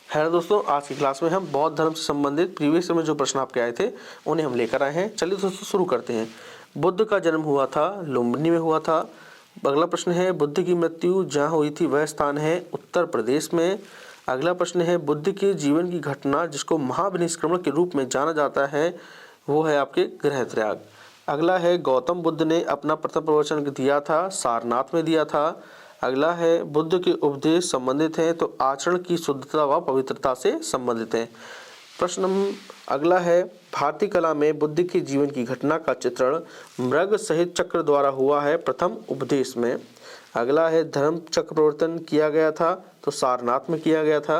Hello दोस्तों, आज की क्लास में हम बौद्ध धर्म से संबंधित प्रीवियस में जो प्रश्न आपके आए थे उन्हें हम लेकर आए हैं। चलिए दोस्तों शुरू करते हैं। बुद्ध का जन्म हुआ था लुम्बिनी में हुआ था। अगला प्रश्न है बुद्ध की मृत्यु जहाँ हुई थी वह स्थान है उत्तर प्रदेश में। अगला प्रश्न है बुद्ध के जीवन की घटना जिसको महाविनिष्क्रमण के रूप में जाना जाता है वो है आपके गृह त्याग। अगला है गौतम बुद्ध ने अपना प्रथम प्रवचन दिया था सारनाथ में दिया था। अगला है बुद्ध के उपदेश संबंधित हैं तो आचरण की शुद्धता व पवित्रता से संबंधित हैं। अगला है भारतीय कला में बुद्ध के जीवन की घटना का चित्रण मृग सहित चक्र द्वारा हुआ है प्रथम उपदेश में। अगला है धर्म चक्र प्रवर्तन किया गया था तो सारनाथ में किया गया था।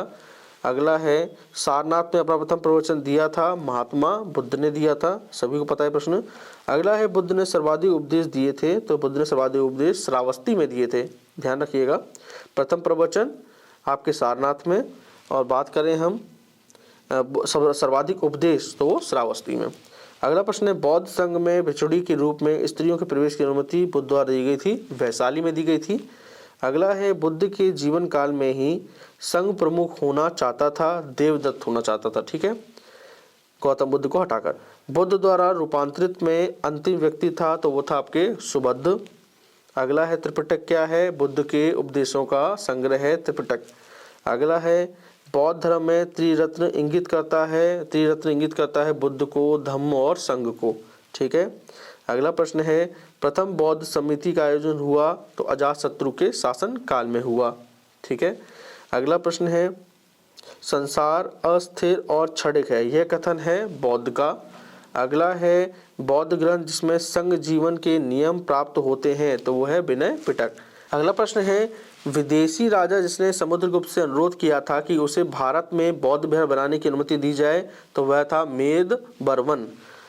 अगला है सारनाथ में अपना प्रथम प्रवचन दिया था महात्मा बुद्ध ने दिया था, सभी को पता है प्रश्न। अगला है बुद्ध ने सर्वाधिक उपदेश दिए थे तो बुद्ध ने सर्वाधिक उपदेश श्रावस्ती में दिए थे, ध्यान रखिएगा। प्रथम प्रवचन आपके सारनाथ में और बात करें हम सर्वाधिक उपदेश तो वो श्रावस्ती में। अगला प्रश्न है बौद्ध संघ में भिक्षुणी के रूप में स्त्रियों के प्रवेश की अनुमति बुद्ध द्वारा दी गई थी, वैशाली में दी गई थी। अगला है बुद्ध के जीवन काल में ही संघ प्रमुख होना चाहता था, देवदत्त होना चाहता था, ठीक है, गौतम बुद्ध को हटाकर। बुद्ध द्वारा रूपांतरित में अंतिम व्यक्ति था तो वो था आपके सुबुद्ध। अगला है त्रिपिटक क्या है, बुद्ध के उपदेशों का संग्रह है त्रिपिटक। अगला है बौद्ध धर्म में त्रिरत्न इंगित करता है बुद्ध को, धम्म और संघ को, ठीक है। अगला प्रश्न है प्रथम बौद्ध समिति का आयोजन हुआ तो अजातशत्रु के शासन काल में हुआ, ठीक है। अगला प्रश्न है संसार अस्थिर और क्षणिक है, यह कथन है बौद्ध का। अगला है बौद्ध ग्रंथ जिसमें संघ जीवन के नियम प्राप्त होते हैं तो वह है विनय पिटक। अगला प्रश्न है विदेशी राजा जिसने समुद्रगुप्त से अनुरोध किया था कि उसे भारत में बौद्ध विहार बनाने की अनुमति दी जाए तो वह था मेद बर्मन।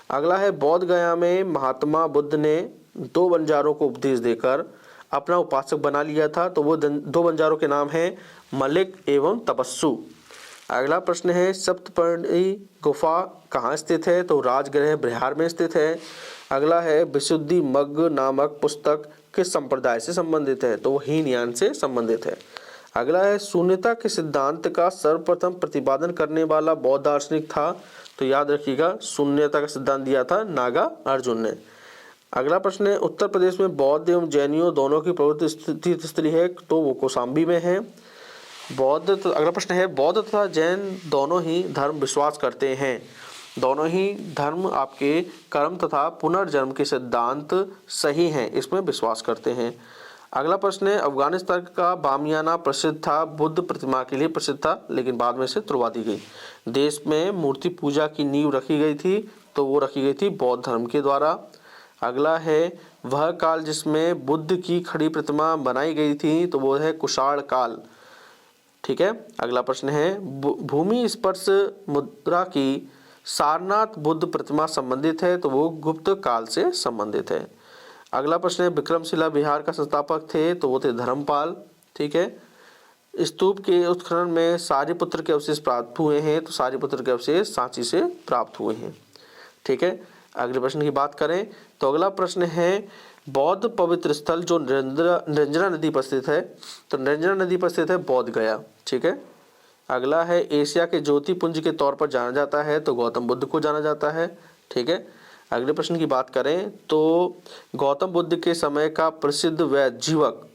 अगला है बौद्ध गया में महात्मा बुद्ध ने 2 बंजारों को उपदेश देकर अपना उपासक बना लिया था तो वो 2 बंजारों के नाम हैं मलिक एवं तपस्सु। अगला प्रश्न है सप्तपर्णी गुफा कहाँ स्थित है तो राजगृह बिहार में स्थित है। अगला है विशुद्धि मग्ग नामक पुस्तक किस संप्रदाय से संबंधित है तो वो हीनयान से संबंधित है। अगला है शून्यता के सिद्धांत का सर्वप्रथम प्रतिपादन करने वाला बौद्ध दार्शनिक था तो याद रखिएगा शून्यता का सिद्धांत दिया था नागा अर्जुन ने। अगला प्रश्न है उत्तर प्रदेश में बौद्ध एवं जैनियों दोनों की प्रवृत्ति तीर्थस्थली है तो वो कौशाम्बी में है। अगला प्रश्न है बौद्ध तथा जैन दोनों ही धर्म विश्वास करते हैं, दोनों ही धर्म आपके कर्म तथा पुनर्जन्म के सिद्धांत सही हैं इसमें विश्वास करते हैं। अगला प्रश्न है अफगानिस्तान का बामियाना प्रसिद्ध था, बुद्ध प्रतिमा के लिए प्रसिद्ध था लेकिन बाद में से तुड़वा दी गई। देश में मूर्ति पूजा की नींव रखी गई थी तो वो रखी गई थी बौद्ध धर्म के द्वारा। अगला है वह काल जिसमें बुद्ध की खड़ी प्रतिमा बनाई गई थी तो वो है कुषाण काल, ठीक है। अगला प्रश्न है भूमि स्पर्श मुद्रा की सारनाथ बुद्ध प्रतिमा संबंधित है तो वो गुप्त काल से संबंधित है। अगला प्रश्न है विक्रमशिला बिहार का संस्थापक थे तो वो थे धर्मपाल, ठीक है। स्तूप के उत्खनन में सारिपुत्र के अवशेष प्राप्त हुए हैं तो सारिपुत्र के अवशेष सांची से प्राप्त हुए हैं, ठीक है। अगले प्रश्न की बात करें तो अगला प्रश्न है बौद्ध पवित्र स्थल जो निरंजना नदी पर स्थित है तो निरंजना नदी पर स्थित है बौद्ध गया, ठीक है। अगला है एशिया के ज्योतिपुंज के तौर पर जाना जाता है तो गौतम बुद्ध को जाना जाता है, ठीक है। अगले प्रश्न की बात करें तो गौतम बुद्ध के समय का प्रसिद्ध वैद्य जीवक,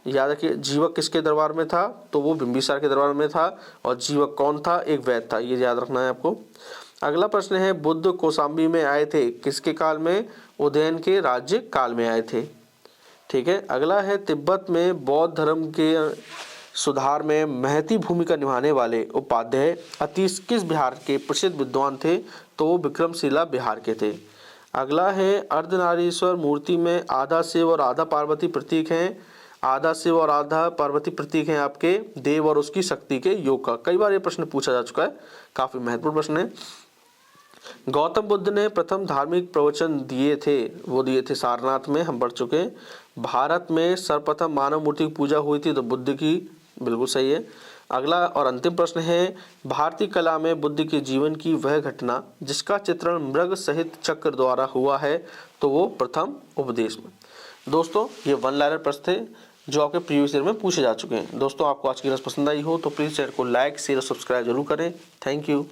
याद रखिए जीवक किसके दरबार में था तो वो बिंबिसार के दरबार में था और जीवक कौन था, एक वैद्य था, ये याद रखना है आपको। अगला प्रश्न है बुद्ध कौशाम्बी में आए थे किसके काल में, उदयन के राज्य काल में आए थे, ठीक है। अगला है तिब्बत में बौद्ध धर्म के सुधार में महती भूमिका निभाने वाले उपाध्याय अतीश किस बिहार के प्रसिद्ध विद्वान थे तो वो विक्रमशिला बिहार के थे। अगला है अर्धनारीश्वर मूर्ति में आधा शिव और आधा पार्वती प्रतीक हैं, आधा शिव और आधा पार्वती प्रतीक हैं आपके देव और उसकी शक्ति के योग का। कई बार ये प्रश्न पूछा जा चुका है, काफी महत्वपूर्ण प्रश्न है। गौतम बुद्ध ने प्रथम धार्मिक प्रवचन दिए थे, वो दिए थे सारनाथ में, हम पढ़ चुके। भारत में सर्वप्रथम मानव मूर्ति की पूजा हुई थी तो बुद्ध की, बिल्कुल सही है। अगला और अंतिम प्रश्न है भारतीय कला में बुद्ध के जीवन की वह घटना जिसका चित्रण मृग सहित चक्र द्वारा हुआ है तो वो प्रथम उपदेश में। दोस्तों ये 1 लाइनर प्रश्न थे, जो आपके प्रीवियस ईयर में पूछे जा चुके हैं। दोस्तों आपको आज की क्लास पसंद आई हो तो प्लीज़ चैनल को लाइक शेयर और सब्सक्राइब जरूर करें। Thank you.